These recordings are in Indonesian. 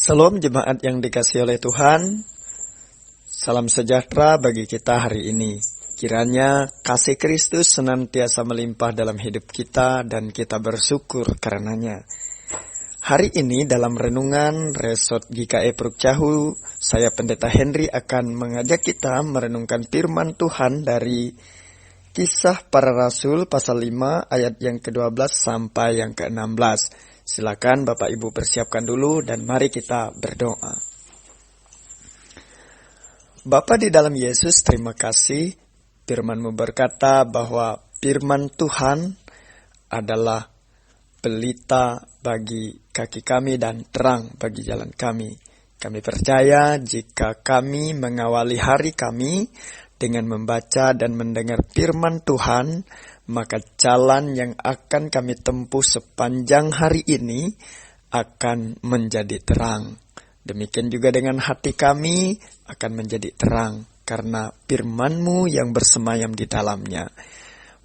Salam jemaat yang dikasihi oleh Tuhan. Salam sejahtera bagi kita hari ini. Kiranya kasih Kristus senantiasa melimpah dalam hidup kita dan kita bersyukur karenanya. Hari ini dalam renungan Resort GKI Pruk Cahu, saya Pendeta Henry akan mengajak kita merenungkan firman Tuhan dari Kisah Para Rasul pasal 5 ayat yang ke-12 sampai yang ke-16. Silakan Bapak Ibu persiapkan dulu dan mari kita berdoa. Bapa di dalam Yesus, terima kasih. Firman-Mu berkata bahwa firman Tuhan adalah pelita bagi kaki kami dan terang bagi jalan kami. Kami percaya jika kami mengawali hari kami dengan membaca dan mendengar firman Tuhan, maka jalan yang akan kami tempuh sepanjang hari ini akan menjadi terang. Demikian juga dengan hati kami akan menjadi terang karena firman-Mu yang bersemayam di dalamnya.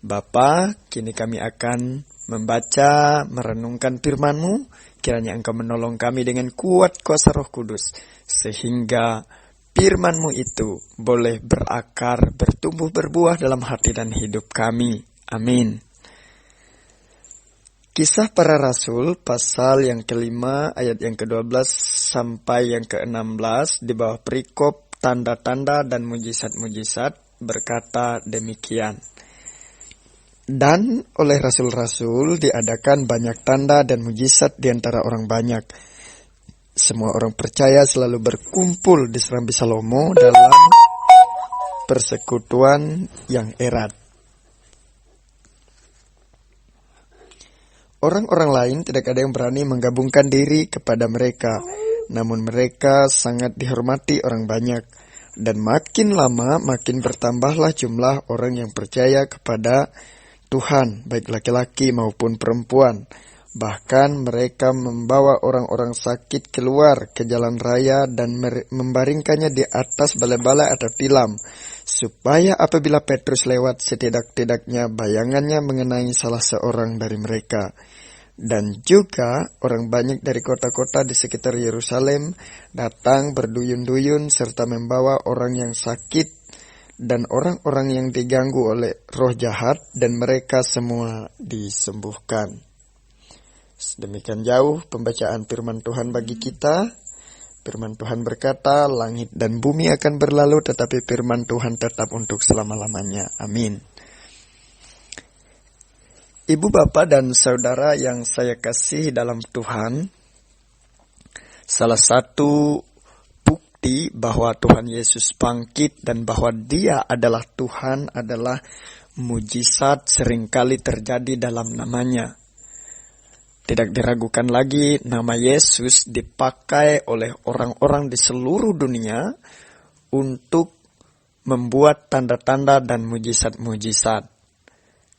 Bapa, kini kami akan membaca, merenungkan firman-Mu. Kiranya Engkau menolong kami dengan kuat kuasa Roh Kudus, sehingga firman-Mu itu boleh berakar, bertumbuh, berbuah dalam hati dan hidup kami. Amin. Kisah Para Rasul pasal yang ke-5 ayat yang ke-12 sampai yang ke-16 di bawah perikop tanda-tanda dan mujizat-mujizat berkata demikian. Dan oleh rasul-rasul diadakan banyak tanda dan mujizat di antara orang banyak. Semua orang percaya selalu berkumpul di Serambi Salomo dalam persekutuan yang erat. Orang-orang lain tidak ada yang berani menggabungkan diri kepada mereka, namun mereka sangat dihormati orang banyak. Dan makin lama makin bertambahlah jumlah orang yang percaya kepada Tuhan, baik laki-laki maupun perempuan. Bahkan mereka membawa orang-orang sakit keluar ke jalan raya dan membaringkannya di atas balai-balai atau tilam, supaya apabila Petrus lewat setidak-tidaknya bayangannya mengenai salah seorang dari mereka. Dan juga orang banyak dari kota-kota di sekitar Yerusalem datang berduyun-duyun serta membawa orang yang sakit dan orang-orang yang diganggu oleh roh jahat, dan mereka semua disembuhkan. Demikian jauh pembacaan firman Tuhan bagi kita. Firman Tuhan berkata, langit dan bumi akan berlalu, tetapi firman Tuhan tetap untuk selama-lamanya. Amin. Ibu, bapak, dan saudara yang saya kasihi dalam Tuhan, salah satu bukti bahwa Tuhan Yesus bangkit dan bahwa Dia adalah Tuhan adalah mujizat seringkali terjadi dalam namanya. Tidak diragukan lagi, nama Yesus dipakai oleh orang-orang di seluruh dunia untuk membuat tanda-tanda dan mujizat-mujizat.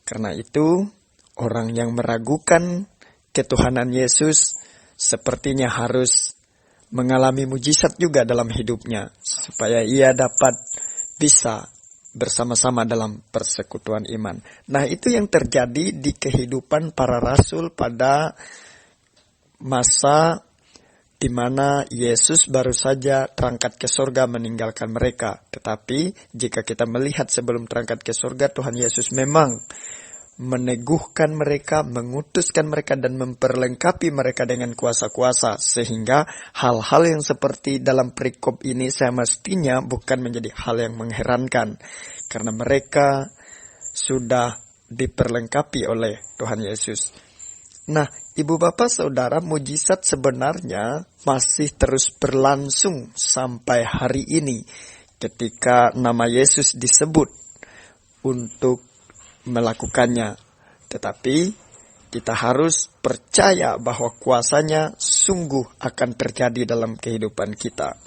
Karena itu, orang yang meragukan ketuhanan Yesus sepertinya harus mengalami mujizat juga dalam hidupnya, supaya ia dapat bisa bersama-sama dalam persekutuan iman. Nah, itu yang terjadi di kehidupan para rasul pada masa di mana Yesus baru saja terangkat ke surga meninggalkan mereka. Tetapi jika kita melihat sebelum terangkat ke surga, Tuhan Yesus memang meneguhkan mereka, mengutuskan mereka, dan memperlengkapi mereka dengan kuasa-kuasa. Sehingga hal-hal yang seperti dalam perikop ini semestinya bukan menjadi hal yang mengherankan. Karena mereka sudah diperlengkapi oleh Tuhan Yesus. Nah, ibu bapak saudara, mujizat sebenarnya masih terus berlangsung sampai hari ini. Ketika nama Yesus disebut untuk melakukannya, tetapi kita harus percaya bahwa kuasanya sungguh akan terjadi dalam kehidupan kita,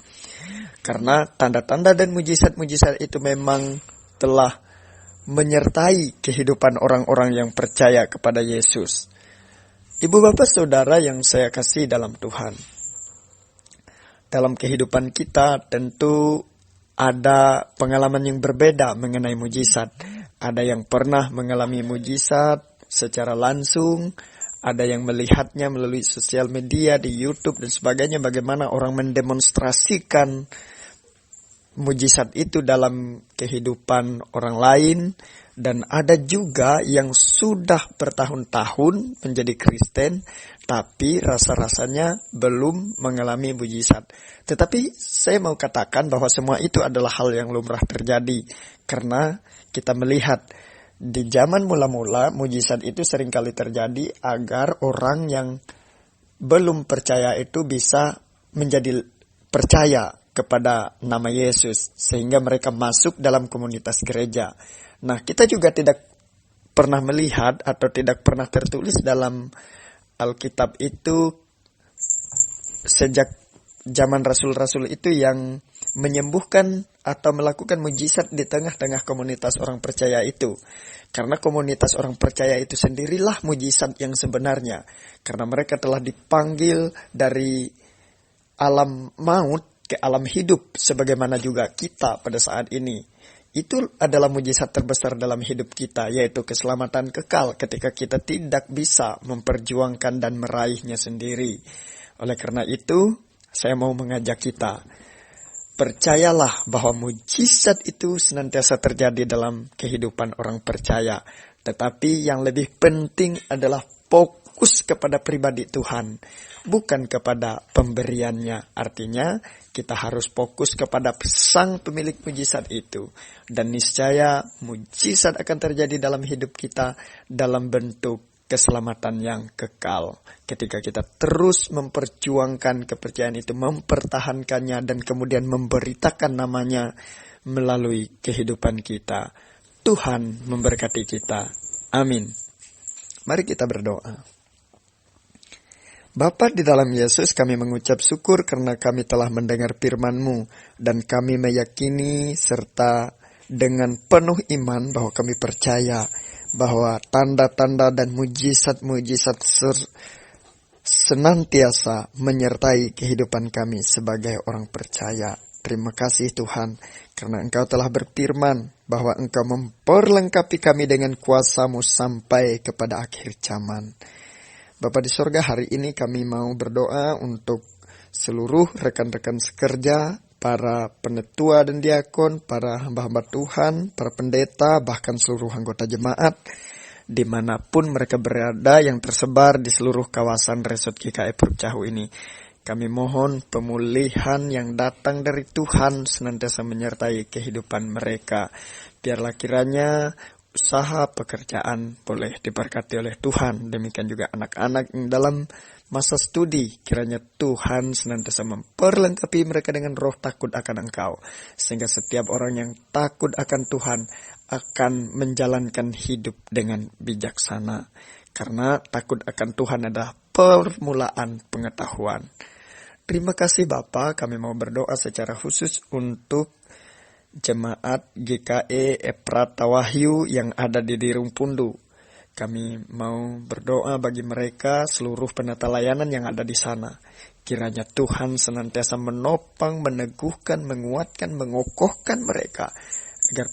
karena tanda-tanda dan mujizat-mujizat itu memang telah menyertai kehidupan orang-orang yang percaya kepada Yesus. Ibu bapak saudara yang saya kasih dalam Tuhan, dalam kehidupan kita tentu ada pengalaman yang berbeda mengenai mujizat. Ada yang pernah mengalami mujizat secara langsung, Ada yang melihatnya melalui sosial media, di YouTube dan sebagainya, bagaimana orang mendemonstrasikan mujizat itu dalam kehidupan orang lain. Dan ada juga yang sudah bertahun-tahun menjadi Kristen, tapi rasa-rasanya belum mengalami mujizat. Tetapi saya mau katakan bahwa semua itu adalah hal yang lumrah terjadi. Karena kita melihat di zaman mula-mula, mujizat itu seringkali terjadi agar orang yang belum percaya itu bisa menjadi percaya kepada nama Yesus, sehingga mereka masuk dalam komunitas gereja. Nah, kita juga tidak pernah melihat atau tidak pernah tertulis dalam Alkitab itu sejak zaman rasul-rasul itu yang menyembuhkan atau melakukan mujizat di tengah-tengah komunitas orang percaya itu. Karena komunitas orang percaya itu sendirilah mujizat yang sebenarnya. Karena mereka telah dipanggil dari alam maut ke alam hidup, sebagaimana juga kita pada saat ini. Itu adalah mujizat terbesar dalam hidup kita, yaitu keselamatan kekal ketika kita tidak bisa memperjuangkan dan meraihnya sendiri. Oleh karena itu, saya mau mengajak kita, percayalah bahwa mujizat itu senantiasa terjadi dalam kehidupan orang percaya. Tetapi yang lebih penting adalah fokus kepada pribadi Tuhan, bukan kepada pemberiannya. Artinya, kita harus fokus kepada sang pemilik mujizat itu. Dan niscaya mujizat akan terjadi dalam hidup kita dalam bentuk keselamatan yang kekal. Ketika kita terus memperjuangkan kepercayaan itu, mempertahankannya, dan kemudian memberitakan namanya melalui kehidupan kita. Tuhan memberkati kita. Amin. Mari kita berdoa. Bapa di dalam Yesus, kami mengucap syukur karena kami telah mendengar firman-Mu, dan kami meyakini serta dengan penuh iman bahwa kami percaya bahwa tanda-tanda dan mujizat-mujizat senantiasa menyertai kehidupan kami sebagai orang percaya. Terima kasih Tuhan, karena Engkau telah berfirman bahwa Engkau memperlengkapi kami dengan kuasa-Mu sampai kepada akhir zaman. Bapa di sorga, hari ini kami mau berdoa untuk seluruh rekan-rekan sekerja, para penetua dan diakon, para hamba-hamba Tuhan, para pendeta, bahkan seluruh anggota jemaat, dimanapun mereka berada yang tersebar di seluruh kawasan Resort GKI Purcahu ini. Kami mohon pemulihan yang datang dari Tuhan senantiasa menyertai kehidupan mereka. Biarlah kiranya usaha pekerjaan boleh diberkati oleh Tuhan. Demikian juga anak-anak yang dalam masa studi, kiranya Tuhan senantiasa memperlengkapi mereka dengan roh takut akan Engkau. Sehingga setiap orang yang takut akan Tuhan akan menjalankan hidup dengan bijaksana. Karena takut akan Tuhan adalah permulaan pengetahuan. Terima kasih Bapa, kami mau berdoa secara khusus untuk jemaat GKE Ephrata Wahyu yang ada di Dirung Pundu. Kami mau berdoa bagi mereka, seluruh penata layanan yang ada di sana. Kiranya Tuhan senantiasa menopang, meneguhkan, menguatkan, mengokohkan mereka, agar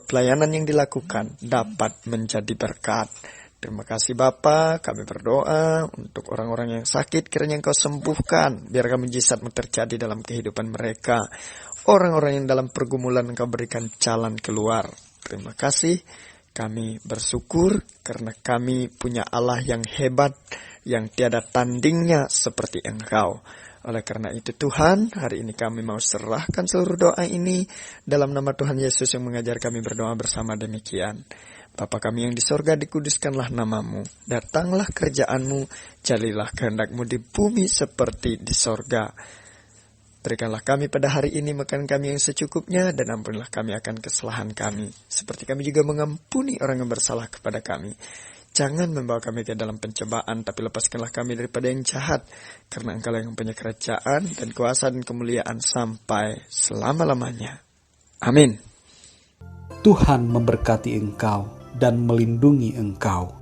pelayanan yang dilakukan dapat menjadi berkat. Terima kasih Bapa, kami berdoa untuk orang-orang yang sakit, kiranya Engkau sembuhkan, biarkan mujizat-Mu terjadi dalam kehidupan mereka. Orang-orang yang dalam pergumulan Engkau berikan jalan keluar. Terima kasih, kami bersyukur karena kami punya Allah yang hebat, yang tiada tandingnya seperti Engkau. Oleh karena itu Tuhan, hari ini kami mau serahkan seluruh doa ini dalam nama Tuhan Yesus yang mengajar kami berdoa bersama demikian. Bapa kami yang di sorga, dikuduskanlah nama-Mu, datanglah kerjaan-Mu, jadilah kehendak-Mu di bumi seperti di sorga. Berikanlah kami pada hari ini makan kami yang secukupnya, dan ampunilah kami akan kesalahan kami, seperti kami juga mengampuni orang yang bersalah kepada kami. Jangan membawa kami ke dalam pencobaan, tapi lepaskanlah kami daripada yang jahat, karena Engkau yang punya kerajaan dan kuasa dan kemuliaan sampai selama-lamanya. Amin. Tuhan memberkati engkau dan melindungi engkau.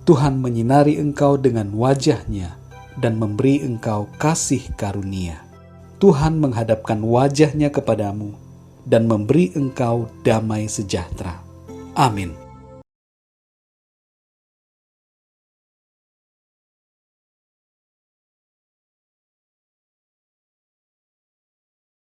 Tuhan menyinari engkau dengan wajah-Nya dan memberi engkau kasih karunia. Tuhan menghadapkan wajah-Nya kepadamu dan memberi engkau damai sejahtera. Amin.